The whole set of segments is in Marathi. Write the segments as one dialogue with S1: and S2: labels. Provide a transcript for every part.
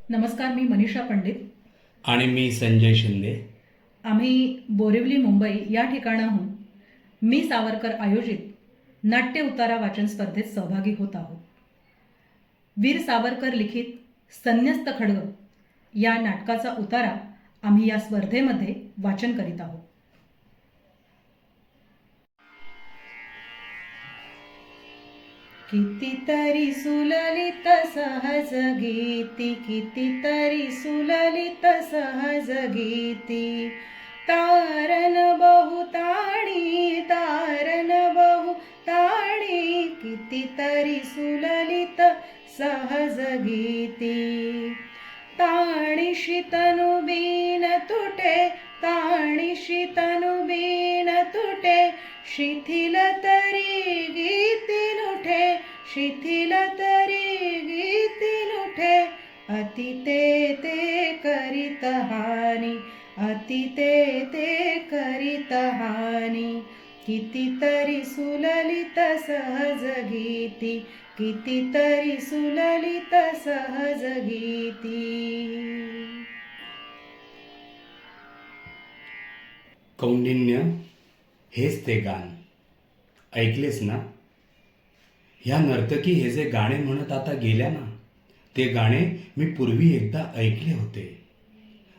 S1: नमस्कार, मी मनीषा पंडित.
S2: आणि मी संजय शिंदे.
S1: आम्ही बोरिवली, मुंबई या ठिकाणाहून मी सावरकर आयोजित नाट्य उतारा वाचन स्पर्धेत सहभागी होत आहोत. वीर सावरकर लिखित संन्यस्त खड्ग या नाटकाचा उतारा आम्ही या स्पर्धेमध्ये वाचन करीत आहोत. कितीतरी सुललित सहज गीती, कितीतरी सुललित सहज गीती, तारन बहुताणी, तारन बहुताणी, कितीतरी सुललित सहज गीती. ताणीशी तनु बीन तुटे, ताणीशी तनु बीन तुटे, शिथिल तरी गीती नुठे, शिथिल तरी गीती नुठे. अति ते करीत हानी, अति ते करीत हानी, कितीतरी सुललित सहज गीती, कितीतरी सुललित सहज गीती.
S2: कौंडिन्य, हेच ते गाण ऐकलेस ना? ह्या नर्तकी हे जे गाणे म्हणत आता गेल्या ना, ते गाणे मी पूर्वी एकदा ऐकले होते.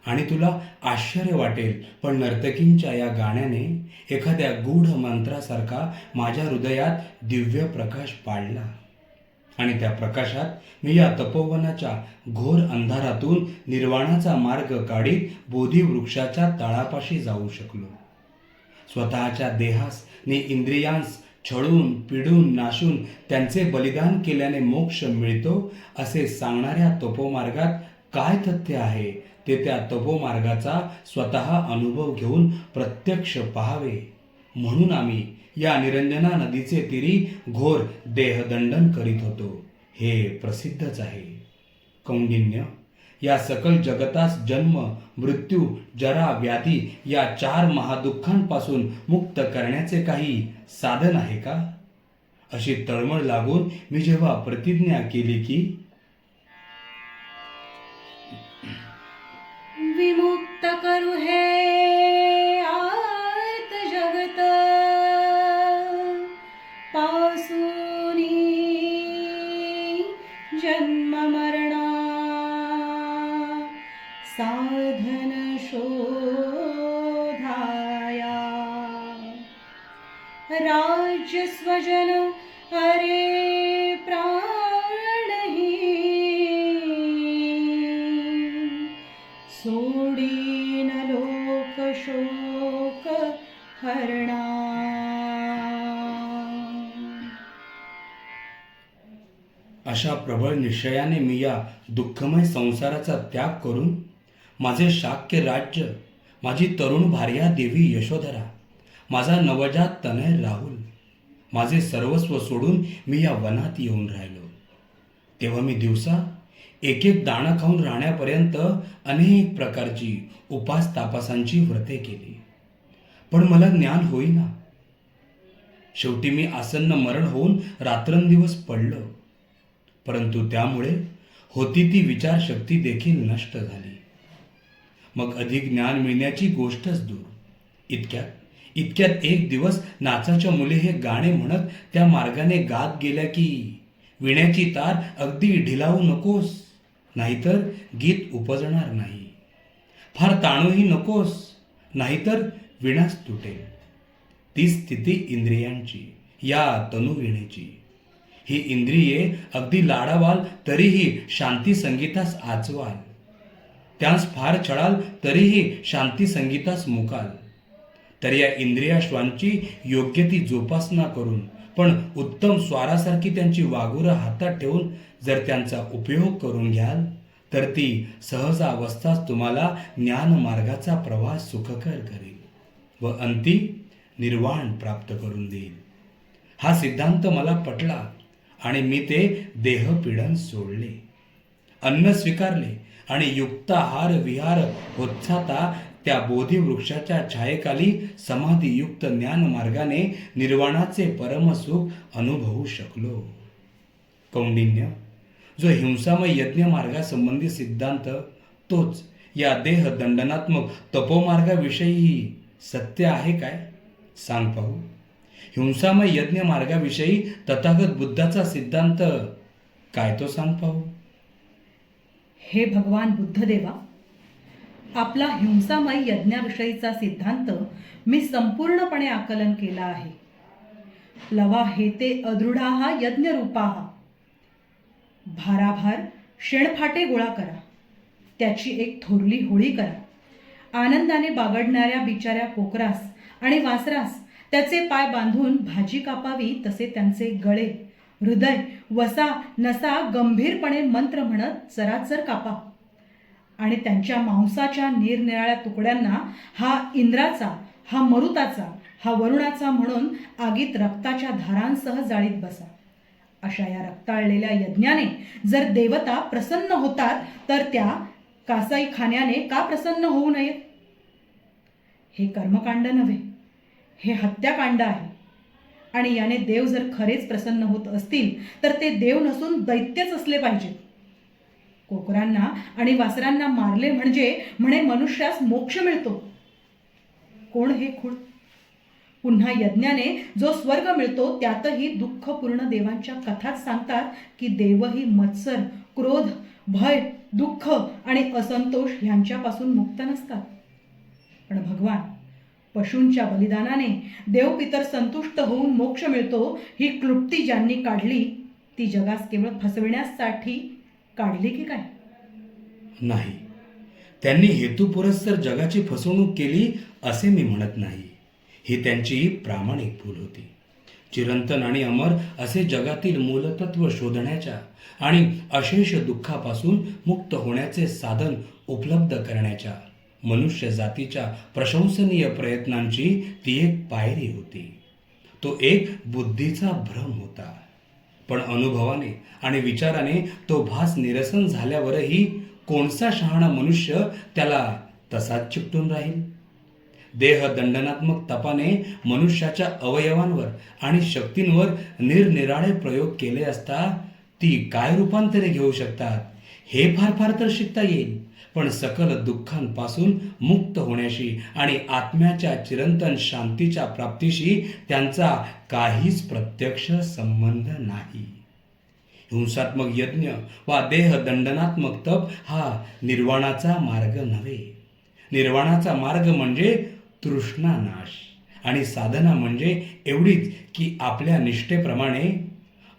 S2: आणि तुला आश्चर्य वाटेल, पण नर्तकींच्या या गाण्याने एखाद्या गूढ मंत्रासारखा माझ्या हृदयात दिव्य प्रकाश पाडला. आणि त्या प्रकाशात मी या तपोवनाच्या घोर अंधारातून निर्वाणाचा मार्ग काढीत बोधिवृक्षाच्या तळापाशी जाऊ शकलो. स्वतःच्या देहास नि इंद्रियांस छळून पिडून नाशून त्यांचे बलिदान केल्याने मोक्ष मिळतो असे सांगणाऱ्या तपोमार्गात काय तथ्य आहे ते त्या तपोमार्गाचा स्वतः अनुभव घेऊन प्रत्यक्ष पाहावे म्हणून आम्ही या निरंजना नदीचे तीरी घोर देहदंडन करीत होतो. हे प्रसिद्धच आहे. कौंडिन्य, या सकल जगतास जन्म मृत्यू जरा व्याधी या 4 महादुःखांपासून मुक्त करण्याचे काही साधन आहे का? अशी तळमळ लागून मी जेव्हा प्रतिज्ञा केली की
S1: विमुक्त करू हे आर्त जगत पासूनी, जन्म मरणा साधन शोधाया, राज्य स्वजन अरे प्राणही सोडीन लोक शोक हरणा.
S2: अशा प्रबळ निश्चयाने मी या दुःखमय संसाराचा त्याग करून माझे शाक्य राज्य, माझी तरुण भार्या देवी यशोधरा, माझा नवजात तनय राहुल, माझे सर्वस्व सोडून मी या वनात येऊन राहिलो. तेव्हा मी दिवसा एक एक दाणं खाऊन राहण्यापर्यंत अनेक प्रकारची उपास तापासांची व्रते केली, पण मला ज्ञान होईना. शेवटी मी आसन्न मरण होऊन रात्रंदिवस पडलो, परंतु त्यामुळे होती ती विचारशक्ती देखील नष्ट झाली. मग अधिक ज्ञान मिळण्याची गोष्टच दूर. इतक्यात एक दिवस नाचाच्या मुले हे गाणे म्हणत त्या मार्गाने गात गेल्या की, विण्याची तार अगदी ढिलावू नकोस, नाहीतर गीत उपजणार नाही. फार ताणूही नकोस, नाहीतर विणाच तुटेल. ती स्थिती इंद्रियांची, या तनुवीणेची. ही इंद्रिये अगदी लाडावाल तरीही शांती संगीतास आचवाल, त्यास फार छळाल तरीही शांती संगीतास मुकाल. तर या इंद्रियाश्वांची योग्य ती जोपासना करून, पण उत्तम स्वारासारखी त्यांची वाघुरं हातात ठेवून जर त्यांचा उपयोग करून घ्याल, तर ती सहजावस्थाच तुम्हाला ज्ञान मार्गाचा प्रवास सुखकर करेल व अंती निर्वाण प्राप्त करून देईल. हा सिद्धांत मला पटला आणि मी ते देहपीडन सोडले, अन्न स्वीकारले आणि युक्ताहार विहार होच्छाता त्या बोधिवृक्षाच्या छायेखाली समाधीयुक्त ज्ञान मार्गाने निर्वाणाचे परमसुख अनुभवू शकलो. कौंडिन्य, जो हिंसामय यज्ञ मार्गासंबंधी सिद्धांत तोच या देह दंडनात्मक तपोमार्गाविषयीही सत्य आहे काय? सांग पाहू. हिंसामय यज्ञ मार्गाविषयी तथागत बुद्धाचा सिद्धांत काय तो सांग पाहू.
S1: हे भगवान बुद्धदेवा, आपला हिंसामय यज्ञाविषयीचा सिद्धांत मी संपूर्णपणे आकलन केला आहे. लवा हेते अदृढाहा यज्ञरूपाहा. भाराभार शेणफाटे गोळा करा, त्याची एक थोरली होळी करा. आनंदाने बागडणाऱ्या बिचाऱ्या कोकरास आणि वासरास त्याचे पाय बांधून भाजी कापावी, तसे त्यांचे गळे, हृदय, वसा, नसा गंभीरपणे मंत्र म्हणत चराचर कापा. आणि त्यांच्या मांसाच्या निरनिराळ्या तुकड्यांना हा इंद्राचा, हा मरुताचा, हा वरुणाचा म्हणून आगीत रक्ताच्या धारांसह जाळीत बसा. अशा या रक्ताळलेल्या यज्ञाने जर देवता प्रसन्न होतात, तर त्या कासाईखान्याने का प्रसन्न होऊ नयेत? हे कर्मकांड नव्हे, हे हत्याकांड आहे. आणि याने देव जर खरेच प्रसन्न होत असतील, तर ते देव नसून दैत्यच असले पाहिजेत. कोकरांना आणि वासरांना मारले म्हणे मनुष्यास मोक्ष मिळतो. कोण हे खूळ? पुन्हा यज्ञाने जो स्वर्ग मिळतो, त्यातही दुःखपूर्ण देवांच्या कथाच सांगतात की देवही मत्सर, क्रोध, भय, दुःख आणि असंतोष ह्यांच्यापासून मुक्त नसतात. पण भगवान, पशूंच्या बलिदानाने देवपितर संतुष्ट होऊन मोक्ष मिळतो, ही क्लृप्ती ज्यांनी काढली, ती जगास केवळ फसविण्यासाठी काढली की काय?
S2: नाही, त्यांनी हेतुपुरस्सर जगाची फसवणूक केली असे मी म्हणत नाही. ही त्यांची प्रामाणिक भूल होती. चिरंतन आणि अमर असे जगातील मूलतत्व शोधण्याच्या आणि अशेष दुःखापासून मुक्त होण्याचे साधन उपलब्ध करण्याच्या मनुष्य जातीच्या प्रशंसनीय प्रयत्नांची ती एक पायरी होती. तो एक बुद्धीचा भ्रम होता. पण अनुभवाने आणि विचाराने तो भास निरसन झाल्यावरही कोणचा शहाणा मनुष्य त्याला तसाच चिकटून राहील? देह दंडनात्मक तपाने मनुष्याच्या अवयवांवर आणि शक्तींवर निरनिराळे प्रयोग केले असता ती काय रूपांतरे घेऊ शकतात हे फार फार तर शिकता येईल. पण सकल दुःखांपासून मुक्त होण्याशी आणि आत्म्याच्या चिरंतन शांतीच्या प्राप्तीशी त्यांचा काहीच प्रत्यक्ष संबंध नाही. हिंसात्मक यज्ञ वा देह दंडनात्मक तप हा निर्वाणाचा मार्ग नव्हे. निर्वाणाचा मार्ग म्हणजे तृष्णानाश आणि साधना म्हणजे एवढीच की आपल्या निष्ठेप्रमाणे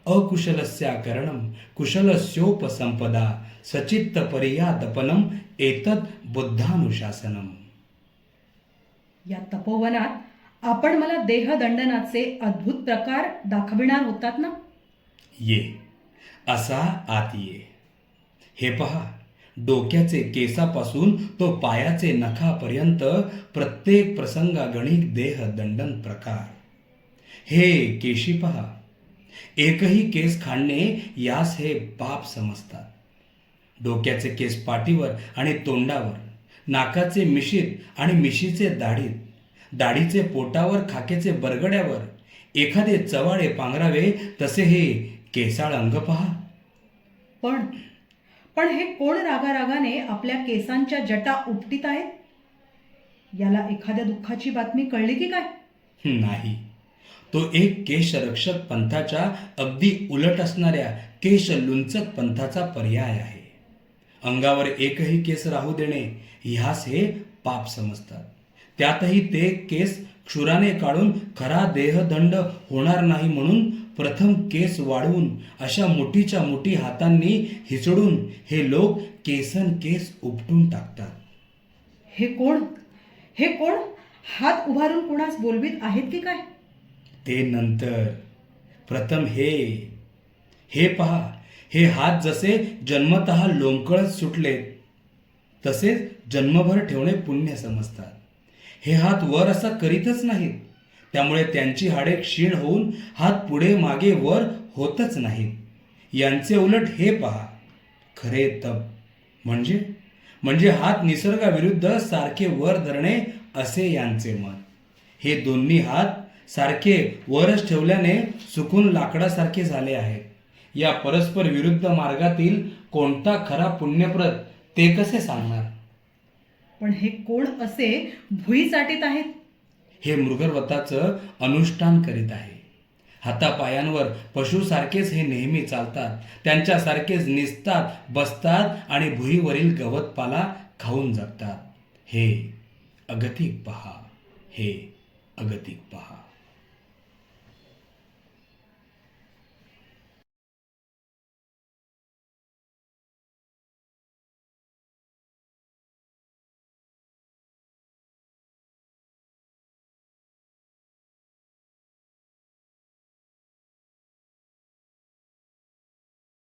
S2: अकुशलस्या करणम कुशलस्योपसंपदा सचित्त पर्यादपनम एतत् बुद्धानुशासनम.
S1: या तपोवनात आपण मला देहदंडनाचे अद्भुत प्रकार दाखविणार होतात ना?
S2: ये, असा आत ये. हे पहा, डोक्याचे केसापासून तो पायाचे नखापर्यंत प्रत्येक प्रसंगागणिक देह दंडन प्रकार. हे केशी पहा, एकही केस खाणे यास हे पाप समजतात. डोक्याचे केस पाठीवर आणि तोंडावर, नाकाचे मिशीत आणि मिशीचे दाढीत, दाढीचे पोटावर, खाकेचे बरगड्यावर, एखादे चवाडे पांघरावे तसे हे केसाळ अंग पहा.
S1: पण हे कोण रागारागाने आपल्या केसांच्या जटा उपटीत आहेत? याला एखाद्या दुःखाची बातमी कळली की काय?
S2: नाही, तो एक केशरक्षक पंथाच्या अगदी उलट असणाऱ्या केश लुंचक पंथाचा पर्याय आहे. अंगावर एकही केस राहू देणे ह्यास हे पाप समजतात. त्यातही ते केस क्षुराने काढून खरा देहदंड होणार नाही म्हणून प्रथम केस वाढवून अशा मोठीच्या मोठी हातांनी हिसडून हे लोक केसन केस उपटून टाकतात.
S1: हे कोण हात उभारून कोणास बोलवीत आहेत की काय?
S2: ते नंतर. प्रथम हे पहा, हे हात जसे जन्मतः लोंबकळत सुटलेत तसेच जन्मभर ठेवणे पुण्य समजतात. हे हात वर असा करीतच नाहीत, त्यामुळे त्यांची हाडे क्षीण होऊन हात पुढे मागे वर होतच नाहीत. यांचे उलट हे पहा, खरे तप म्हणजे हात निसर्गाविरुद्ध सारखे वर धरणे असे यांचे मत. हे दोन्ही हात सारखे वरच ठेवल्याने सुकून लाकडासारखे झाले आहेत. या परस्पर विरुद्ध मार्गातील कोणता खरा पुण्यप्रद ते कसे सांगणार?
S1: पण हे कोण असे भुई चाटीत आहेत?
S2: हे मृगव्रताचं अनुष्ठान करीत आहे. हातापायांवर पशुसारखेच हे नेहमी चालतात, त्यांच्यासारखेच निसतात, बसतात आणि भुईवरील गवतपाला खाऊन जगतात. हे अगतिक पहा, हे अगतिक पहा.